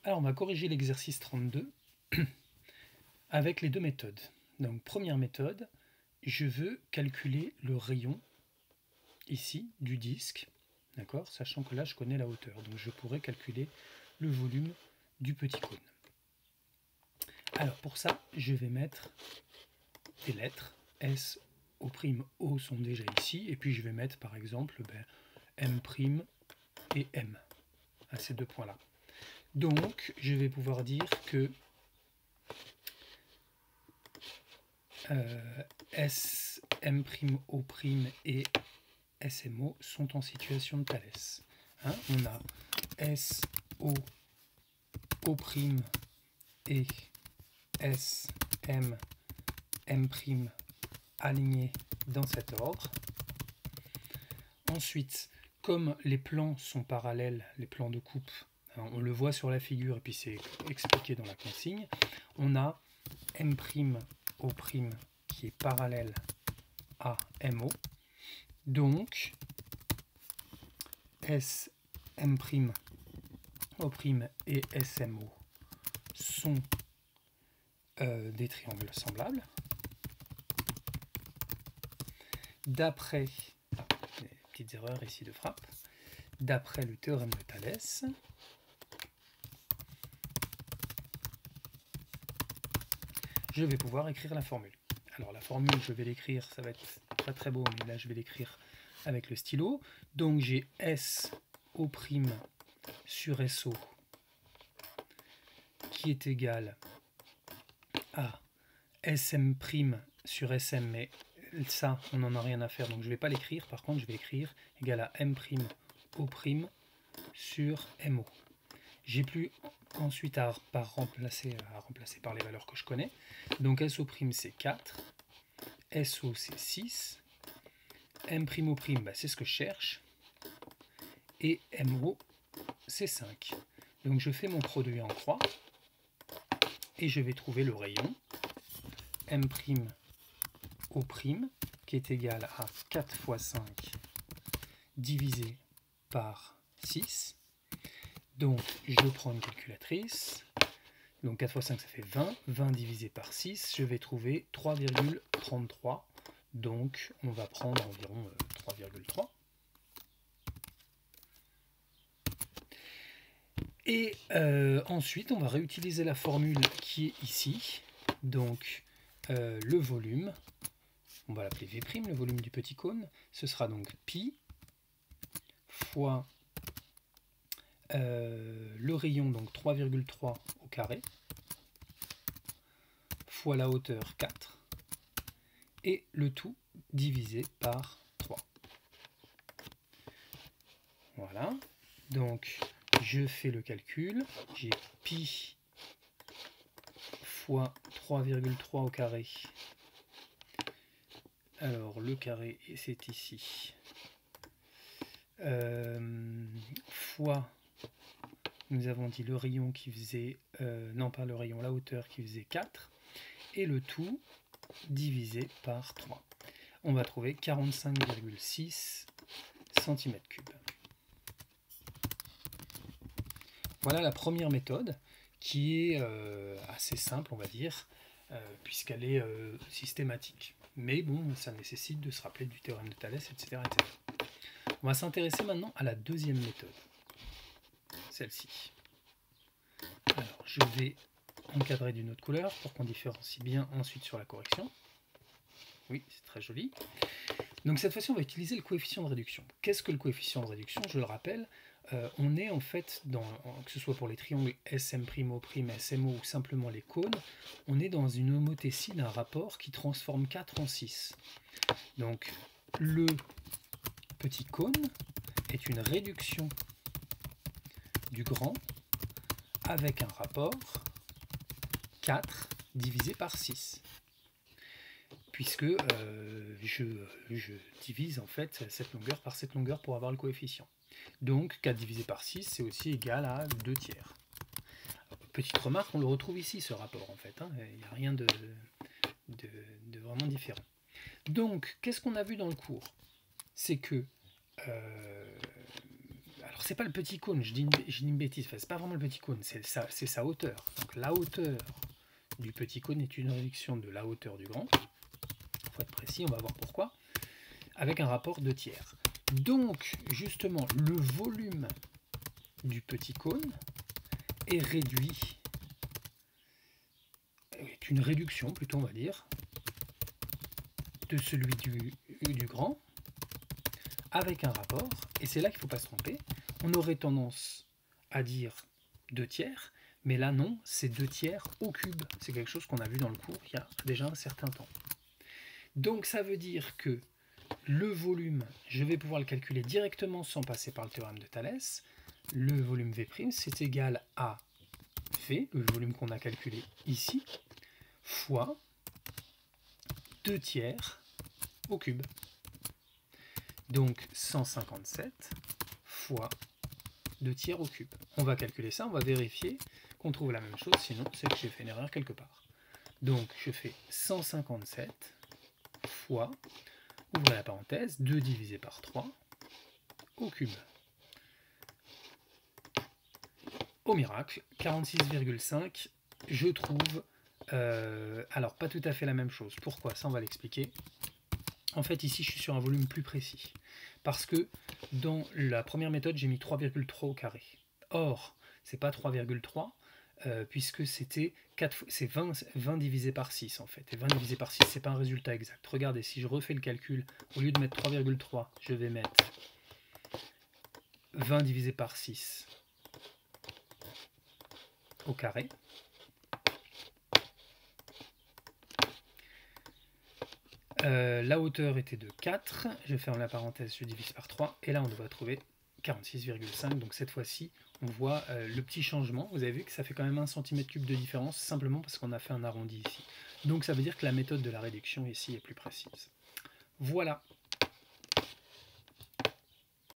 Alors on va corriger l'exercice 32 avec les deux méthodes. Donc première méthode, je veux calculer le rayon ici du disque, d'accord, sachant que là je connais la hauteur, donc je pourrais calculer le volume du petit cône. Alors pour ça, je vais mettre des lettres, S, O', O sont déjà ici, et puis je vais mettre par exemple M' et M à ces deux points-là. Donc je vais pouvoir dire que S, M', O' et SMO sont en situation de Thalès. Hein, on a S, O, O' et S, M, M' alignés dans cet ordre. Ensuite, comme les plans sont parallèles, les plans de coupe, hein, on le voit sur la figure et puis c'est expliqué dans la consigne, on a M', O' qui est parallèle à MO. Donc, S, M', O' et SMO sont des triangles semblables. D'après, des petites erreurs ici de frappe, d'après le théorème de Thalès, je vais pouvoir écrire la formule. Alors la formule, je vais l'écrire, ça va être pas très beau, mais là je vais l'écrire avec le stylo. Donc j'ai S, O' sur SO qui est égal à SM' sur SM, mais ça, on n'en a rien à faire, donc je ne vais pas l'écrire. Par contre, je vais écrire égal à M', O' sur MO. J'ai plus ensuite à remplacer par les valeurs que je connais. Donc SO' c'est 4, SO c'est 6, M', O', c'est ce que je cherche, et MO c'est 5. Donc je fais mon produit en croix, et je vais trouver le rayon M', O', qui est égal à 4 fois 5 divisé par 6. Donc je prends une calculatrice, donc 4 fois 5 ça fait 20, 20 divisé par 6, je vais trouver 3,33, donc on va prendre environ 3,3. Et ensuite on va réutiliser la formule qui est ici, donc le volume, on va l'appeler V', le volume du petit cône, ce sera donc pi fois le rayon, donc 3,3 au carré, fois la hauteur 4, et le tout divisé par 3. Voilà, donc je fais le calcul, j'ai pi fois 3,3 au carré. Alors le carré, c'est ici, fois, nous avons dit le rayon qui faisait, non pas le rayon, la hauteur qui faisait 4, et le tout divisé par 3. On va trouver 45,6 cm3. Voilà la première méthode qui est assez simple, on va dire, puisqu'elle est systématique. Mais bon, ça nécessite de se rappeler du théorème de Thalès, etc., etc. On va s'intéresser maintenant à la deuxième méthode, celle-ci. Alors, je vais encadrer d'une autre couleur pour qu'on différencie bien ensuite sur la correction. Oui, c'est très joli. Donc cette fois-ci, on va utiliser le coefficient de réduction. Qu'est-ce que le coefficient de réduction? Je le rappelle, on est en fait, que ce soit pour les triangles SM', O', SMO ou simplement les cônes, on est dans une homothétie d'un rapport qui transforme 4 en 6. Donc le petit cône est une réduction du grand avec un rapport 4 divisé par 6. Puisque je divise en fait cette longueur par cette longueur pour avoir le coefficient. Donc 4 divisé par 6, c'est aussi égal à 2 tiers. Petite remarque, on le retrouve ici ce rapport en fait, hein, il n'y a rien de vraiment différent. Donc, qu'est-ce qu'on a vu dans le cours? C'est que, alors Alors c'est pas le petit cône, je dis une bêtise, enfin, c'est pas vraiment le petit cône, c'est sa hauteur. Donc la hauteur du petit cône est une réduction de la hauteur du grand. Il faut être précis, on va voir pourquoi. Avec un rapport 2 tiers. Donc justement le volume du petit cône est réduit, est une réduction plutôt on va dire, de celui du grand, avec un rapport, et c'est là qu'il ne faut pas se tromper, on aurait tendance à dire 2 tiers, mais là non, c'est 2 tiers au cube, c'est quelque chose qu'on a vu dans le cours il y a déjà un certain temps. Donc ça veut dire que le volume, je vais pouvoir le calculer directement sans passer par le théorème de Thalès. Le volume V', c'est égal à V, le volume qu'on a calculé ici, fois 2 tiers au cube. Donc 157 fois 2 tiers au cube. On va calculer ça, on va vérifier qu'on trouve la même chose, sinon c'est que j'ai fait une erreur quelque part. Donc je fais 157 fois, ouvrez la parenthèse, 2 divisé par 3 au cube. Au miracle, 46,5, je trouve, alors pas tout à fait la même chose. Pourquoi? Ça on va l'expliquer. En fait ici je suis sur un volume plus précis, parce que dans la première méthode j'ai mis 3,3 au carré. Or, c'est pas 3,3, puisque c'est 20 divisé par 6 en fait. Et 20 divisé par 6, c'est pas un résultat exact. Regardez, si je refais le calcul, au lieu de mettre 3,3, je vais mettre 20 divisé par 6 au carré. La hauteur était de 4, je ferme la parenthèse, je divise par 3, et là on doit trouver 46,5, donc cette fois-ci on voit le petit changement. Vous avez vu que ça fait quand même 1 cm3 de différence, simplement parce qu'on a fait un arrondi ici. Donc ça veut dire que la méthode de la réduction ici est plus précise. Voilà.